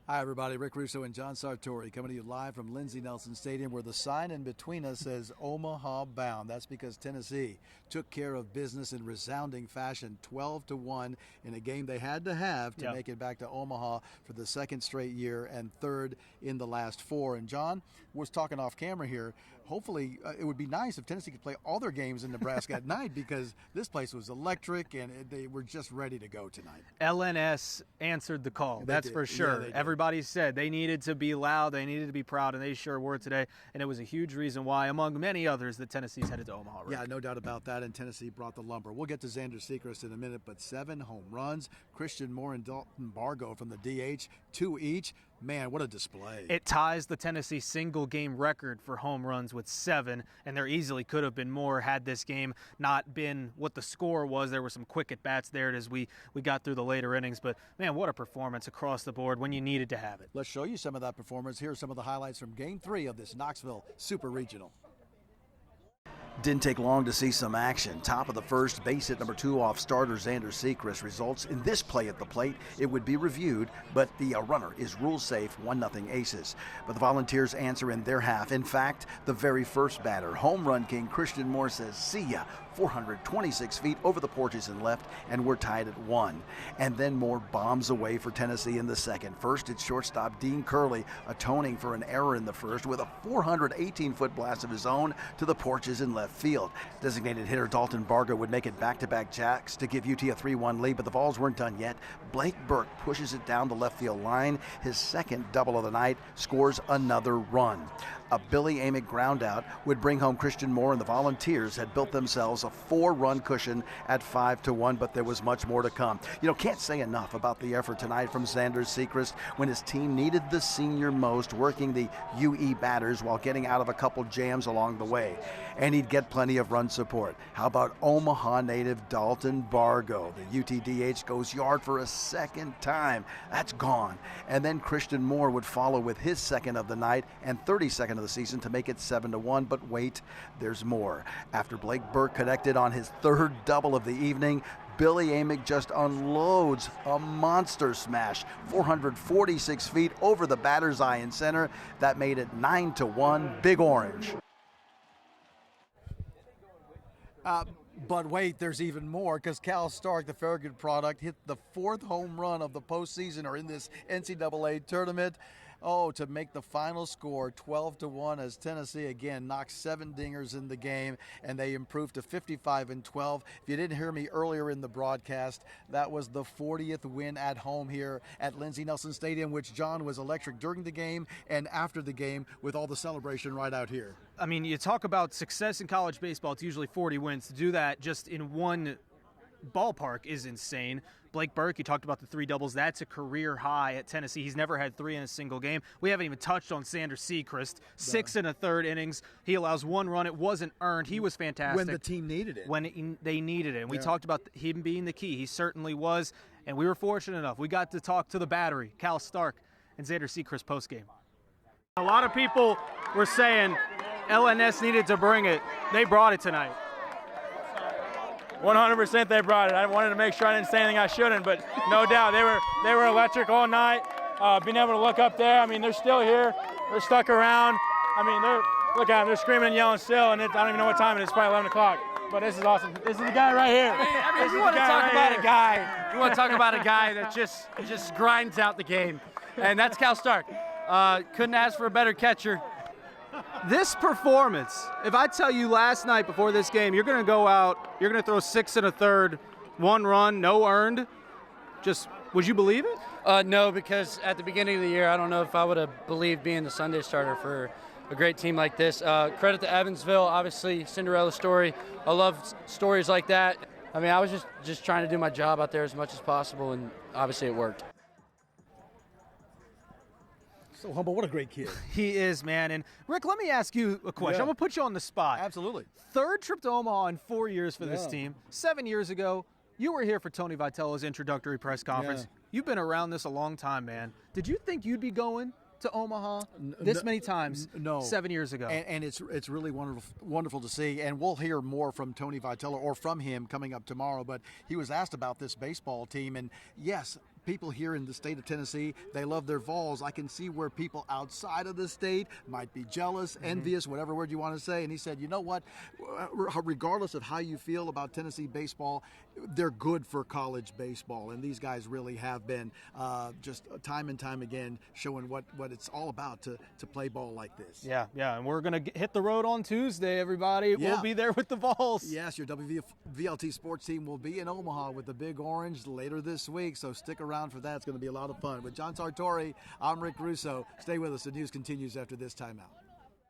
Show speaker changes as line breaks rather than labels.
Hi, everybody. Rick Russo and John Sartori coming to you live from Lindsey Nelson Stadium, where the sign in between us says Omaha bound. That's because Tennessee took care of business in resounding fashion, 12-1 in a game they had to have to make it back to Omaha for the second straight year and third in the last four. And John was talking off camera here. Hopefully, it would be nice if Tennessee could play all their games in Nebraska at night, because this place was electric and they were just ready to go tonight.
LNS answered the call. That's for sure.
Yeah,
everybody said they needed to be loud, they needed to be proud, and they sure were today. And it was a huge reason why, among many others, that Tennessee's headed to Omaha. Rick.
Yeah, no doubt about that. And Tennessee brought the lumber. We'll get to Xander Sechrist in a minute, but 7 home runs. Christian Moore and Dalton Bargo from the DH, 2 each. Man, what a display.
It ties the Tennessee single-game record for home runs with 7, and there easily could have been more had this game not been what the score was. There were some quick at-bats there as we got through the later innings, but, man, what a performance across the board when you needed to have it.
Let's show you some of that performance. Here are some of the highlights from Game 3 of this Knoxville Super Regional. Didn't take long to see some action. Top of the first, base hit number 2 off starter Xander Sechrist results in this play at the plate. It would be reviewed, but the runner is rule safe, 1-0 Aces. But the Volunteers answer in their half. In fact, the very first batter, home run king Christian Moore, says, "See ya," 426 feet over the porches and left, and we're tied at 1. And then Moore bombs away for Tennessee in the second. First, it's shortstop Dean Curley atoning for an error in the first with a 418-foot blast of his own to the porches and left field. Designated hitter Dalton Bargo would make it back-to-back jacks to give UT a 3-1 lead, but the Vols weren't done yet. Blake Burke pushes it down the left field line. His second double of the night, scores another run. A Billy Amick groundout would bring home Christian Moore, and the Volunteers had built themselves a 4-run cushion at 5-1, but there was much more to come. You know, can't say enough about the effort tonight from Xander Sechrist when his team needed the senior most, working the UE batters while getting out of a couple jams along the way. And he'd get plenty of run support. How about Omaha native Dalton Bargo? The UTDH goes yard for a second time. That's gone. And then Christian Moore would follow with his second of the night and 32nd of the season to make it 7-1, but wait, there's more. After Blake Burke connected on his third double of the evening, Billy Amick just unloads a monster smash, 446 feet over the batter's eye in center. That made it 9-1, Big Orange. But wait, there's even more, because Cal Stark, the Farragut product, hit the 4th home run of the postseason or in this NCAA tournament. Oh, to make the final score 12-1 as Tennessee again knocks 7 dingers in the game, and they improved to 55-12. If you didn't hear me earlier in the broadcast, that was the 40th win at home here at Lindsey Nelson Stadium, which John was electric during the game and after the game with all the celebration right out here.
I mean, you talk about success in college baseball, it's usually 40 wins. To do that just in one ballpark is insane. Blake Burke, you talked about the 3 doubles. That's a career high at Tennessee. He's never had 3 in a single game. We haven't even touched on Xander Sechrist. 6 in a third innings. He allows 1 run. It wasn't earned. He was fantastic.
When the team needed it.
When they needed it. And we talked about him being the key. He certainly was. And we were fortunate enough. We got to talk to the battery, Cal Stark and Xander Sechrist postgame. A lot of people were saying LNS needed to bring it. They brought it tonight.
100% they brought it. I wanted to make sure I didn't say anything I shouldn't, but no doubt they were electric all night. Being able to look up there, I mean, they're still here. They're stuck around. I mean, look at them. They're screaming and yelling still, and I don't even know what time it is. It's probably 11 o'clock. But this is awesome. This is the guy right here.
I mean you want to talk about a guy. You want to talk about a guy that just grinds out the game, and that's Cal Stark. Couldn't ask for a better catcher.
This performance, if I tell you last night before this game, you're going to go out, you're going to throw 6 in a third, 1 run, no earned, just, would you believe it?
No, because at the beginning of the year, I don't know if I would have believed being the Sunday starter for a great team like this. Credit to Evansville, obviously, Cinderella story. I love stories like that. I mean, I was just trying to do my job out there as much as possible, and obviously it worked.
So humble, what a great kid.
He is, man. And Rick, let me ask you a question.
Yeah.
I'm going to put you on the spot.
Absolutely.
3rd trip to Omaha in 4 years for this team. 7 years ago, you were here for Tony Vitello's introductory press conference.
Yeah.
You've been around this a long time, man. Did you think you'd be going to Omaha this many times
no.
7 years ago?
And it's really wonderful to see. And we'll hear more from Tony Vitello or from him coming up tomorrow. But he was asked about this baseball team. And yes, people here in the state of Tennessee, they love their Vols. I can see where people outside of the state might be jealous, envious, whatever word you want to say. And he said, you know what? Regardless of how you feel about Tennessee baseball, they're good for college baseball. And these guys really have been just time and time again showing what it's all about to play ball like this.
Yeah. And we're going to hit the road on Tuesday, everybody.
Yeah.
We'll be there with the Vols.
Yes, your WVLT sports team will be in Omaha with the Big Orange later this week, so stick around for that. It's going to be a lot of fun. With John Sartori, I'm Rick Russo. Stay with us. The news continues after this timeout.